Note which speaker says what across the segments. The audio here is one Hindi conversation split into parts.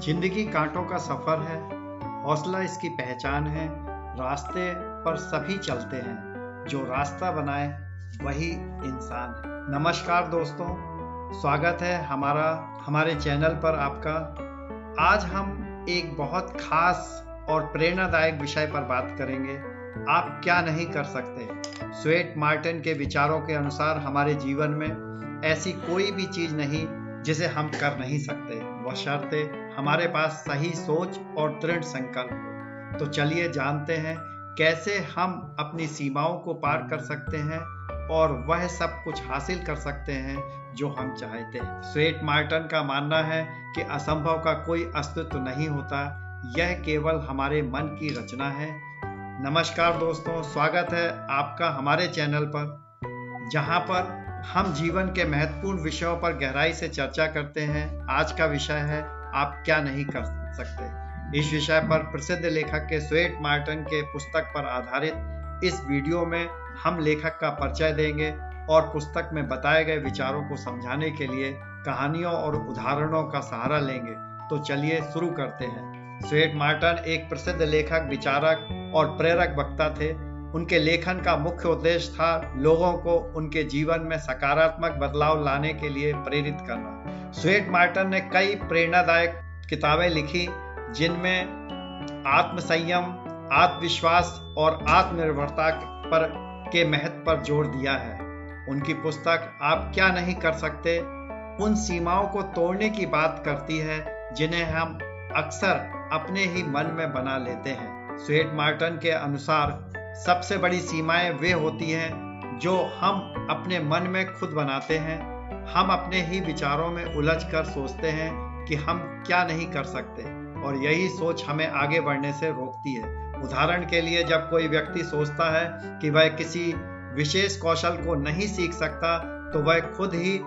Speaker 1: जिंदगी कांटों का सफर है, हौसला इसकी पहचान है। रास्ते पर सभी चलते हैं, जो रास्ता बनाए वही इंसान है। नमस्कार दोस्तों, स्वागत है हमारे चैनल पर आपका। आज हम एक बहुत खास और प्रेरणादायक विषय पर बात करेंगे। आप क्या नहीं कर सकते। स्वेट मार्टिन के विचारों के अनुसार हमारे जीवन में ऐसी कोई भी चीज नहीं जिसे हम कर नहीं सकते, बशर्ते हमारे पास सही सोच और दृढ़ संकल्प हो। तो चलिए जानते हैं कैसे हम अपनी सीमाओं को पार कर सकते हैं और वह सब कुछ हासिल कर सकते हैं जो हम चाहते हैं। स्वेट मार्टिन का मानना है कि असंभव का कोई अस्तित्व नहीं होता, यह केवल हमारे मन की रचना है। नमस्कार दोस्तों, स्वागत है आपका हमारे चैनल पर, जहां पर हम जीवन के महत्वपूर्ण विषयों पर गहराई से चर्चा करते हैं। आज का विषय है आप क्या नहीं कर सकते। इस विषय पर प्रसिद्ध लेखक के स्वेट मार्टिन के पुस्तक पर आधारित इस वीडियो में हम लेखक का परिचय देंगे और पुस्तक में बताए गए विचारों को समझाने के लिए कहानियों और उदाहरणों का सहारा लेंगे। तो चलिए शुरू करते हैं। स्वेट मार्टिन एक प्रसिद्ध लेखक, विचारक और प्रेरक वक्ता थे। उनके लेखन का मुख्य उद्देश्य था लोगों को उनके जीवन में सकारात्मक बदलाव लाने के लिए प्रेरित करना। स्वेट मार्टिन ने कई प्रेरणादायक किताबें लिखी, जिनमें आत्मसंयम, आत्मविश्वास और आत्मनिर्भरता के महत्व पर जोर दिया है। उनकी पुस्तक आप क्या नहीं कर सकते उन सीमाओं को तोड़ने की बात करती है जिन्हें हम अक्सर अपने ही मन में बना लेते हैं। स्वेट मार्टिन के अनुसार सबसे बड़ी सीमाएं वे होती हैं जो हम अपने मन में खुद बनाते हैं। हम अपने ही विचारों में उलझकर सोचते हैं कि हम क्या नहीं कर सकते, और यही सोच हमें आगे बढ़ने से रोकती है। उदाहरण के लिए, जब कोई व्यक्ति सोचता है कि वह किसी विशेष कौशल को नहीं सीख सकता, तो वह खुद ही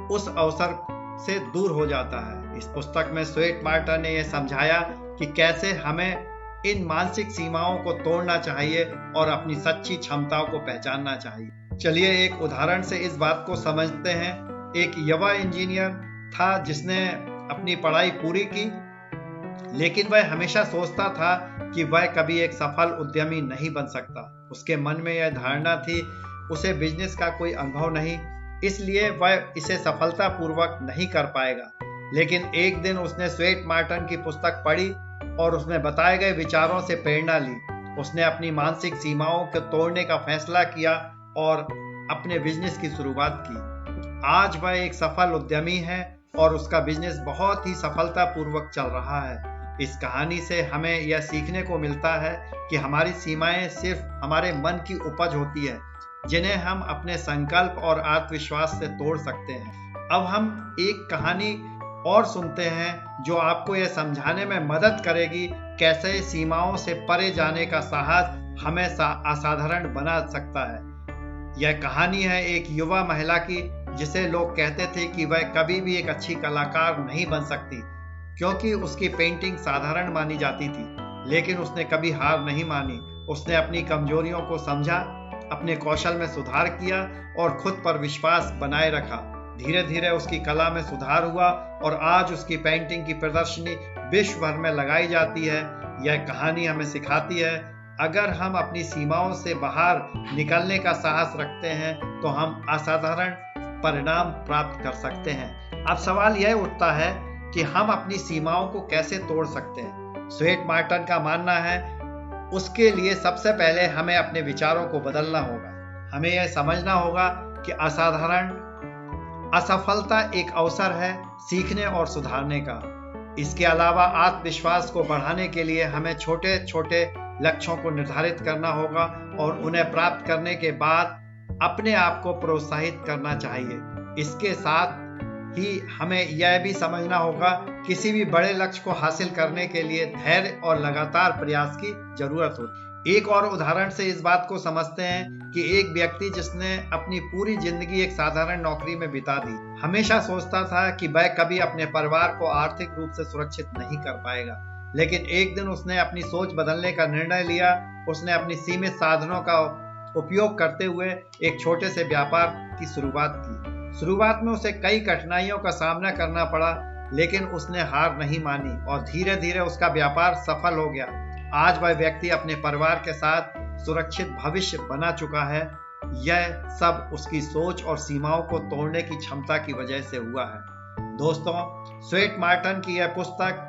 Speaker 1: उस अवसर से दूर हो जाता है। इस पुस्तक में स्वेट मार्टिन ने यह समझाया कि कैसे हमें इन मानसिक सीमाओं को तोड़ना चाहिए और अपनी सच्ची क्षमताओं को पहचानना चाहिए। चलिए एक उदाहरण से इस बात को समझते हैं। एक युवा इंजीनियर था जिसने अपनी पढ़ाई पूरी की, लेकिन वह हमेशा सोचता था कि वह कभी एक सफल उद्यमी नहीं बन सकता। उसके मन में यह धारणा थी उसे बिजनेस का कोई अनुभव नहीं, इसलिए वह इसे सफलतापूर्वक नहीं कर पाएगा। लेकिन एक दिन उसने स्वेट मार्टिन की पुस्तक पढ़ी और उसमें बताए गए विचारों से प्रेरणा ली। उसने अपनी मानसिक सीमाओं को तोड़ने का फैसला किया और अपने बिजनेस की शुरुआत की। आज वह एक सफल उद्यमी है और उसका बिजनेस बहुत ही सफलतापूर्वक चल रहा है। इस कहानी से हमें यह सीखने को मिलता है कि हमारी सीमाएं सिर्फ हमारे मन की उपज होती है, जिन्हें हम अपने संकल्प और आत्मविश्वास से तोड़ सकते हैं। अब हम एक कहानी और सुनते हैं जो आपको यह समझाने में मदद करेगी कैसे सीमाओं से परे जाने का साहस हमें असाधारण बना सकता है। यह कहानी है एक युवा महिला की, जिसे लोग कहते थे कि वह कभी भी एक अच्छी कलाकार नहीं बन सकती, क्योंकि उसकी पेंटिंग साधारण मानी जाती थी। लेकिन उसने कभी हार नहीं मानी। उसने अपनी कमजोरियों को समझा, अपने कौशल में सुधार किया और खुद पर विश्वास बनाए रखा। धीरे धीरे उसकी कला में सुधार हुआ और आज उसकी पेंटिंग की प्रदर्शनी विश्व भर में लगाई जाती है। यह कहानी हमें सिखाती है, अगर हम अपनी सीमाओं से बाहर निकलने का साहस रखते हैं तो हम असाधारण परिणाम प्राप्त कर सकते हैं। अब सवाल यह उठता है कि हम अपनी सीमाओं को कैसे तोड़ सकते हैं। स्वेट मार्टिन का मानना है उसके लिए सबसे पहले हमें अपने विचारों को बदलना होगा। हमें यह समझना होगा कि असफलता एक अवसर है सीखने और सुधारने का। इसके अलावा आत्मविश्वास को बढ़ाने के लिए हमें छोटे छोटे लक्ष्यों को निर्धारित करना होगा और उन्हें प्राप्त करने के बाद अपने आप को प्रोत्साहित करना चाहिए। इसके साथ ही हमें यह भी समझना होगा किसी भी बड़े लक्ष्य को हासिल करने के लिए धैर्य और लगातार प्रयास की जरूरत होती है। एक और उदाहरण से इस बात को समझते हैं कि एक व्यक्ति जिसने अपनी पूरी जिंदगी एक साधारण नौकरी में बिता दी, हमेशा सोचता था कि वह कभी अपने परिवार को आर्थिक रूप से सुरक्षित नहीं कर पाएगा। लेकिन एक दिन उसने अपनी सोच बदलने का निर्णय लिया। उसने अपनी सीमित साधनों का उपयोग करते हुए एक छोटे से व्यापार की शुरुआत की। शुरुआत में उसे कई कठिनाइयों का सामना करना पड़ा, लेकिन उसने हार नहीं मानी और धीरे धीरे उसका व्यापार सफल हो गया। आज वह व्यक्ति अपने परिवार के साथ सुरक्षित भविष्य बना चुका है। यह सब उसकी सोच और सीमाओं को तोड़ने की क्षमता की वजह से हुआ है। दोस्तों, स्वेट मार्टन की यह पुस्तक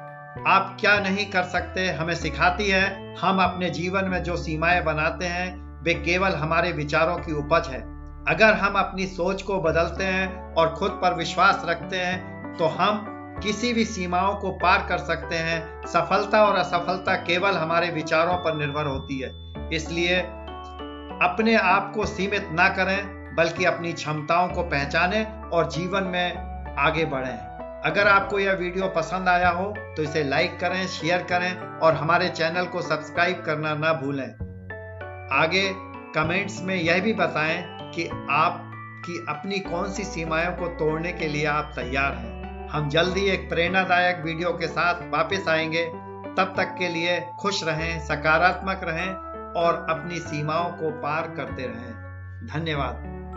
Speaker 1: आप क्या नहीं कर सकते हमें सिखाती है। हम अपने जीवन में जो सीमाएं बनाते हैं वे केवल हमारे विचारों की उपज है। अगर हम अपनी सोच को बदलते हैं और खुद पर विश्वास रखते हैं तो हम किसी भी सीमाओं को पार कर सकते हैं। सफलता और असफलता केवल हमारे विचारों पर निर्भर होती है। इसलिए अपने आप को सीमित ना करें, बल्कि अपनी क्षमताओं को पहचानें और जीवन में आगे बढ़ें। अगर आपको यह वीडियो पसंद आया हो तो इसे लाइक करें, शेयर करें और हमारे चैनल को सब्सक्राइब करना ना भूलें। आगे कमेंट्स में यह भी बताएं कि आपकी अपनी कौन सी सीमाओं को तोड़ने के लिए आप तैयार हैं। हम जल्दी एक प्रेरणादायक वीडियो के साथ वापस आएंगे। तब तक के लिए खुश रहें, सकारात्मक रहें और अपनी सीमाओं को पार करते रहें। धन्यवाद।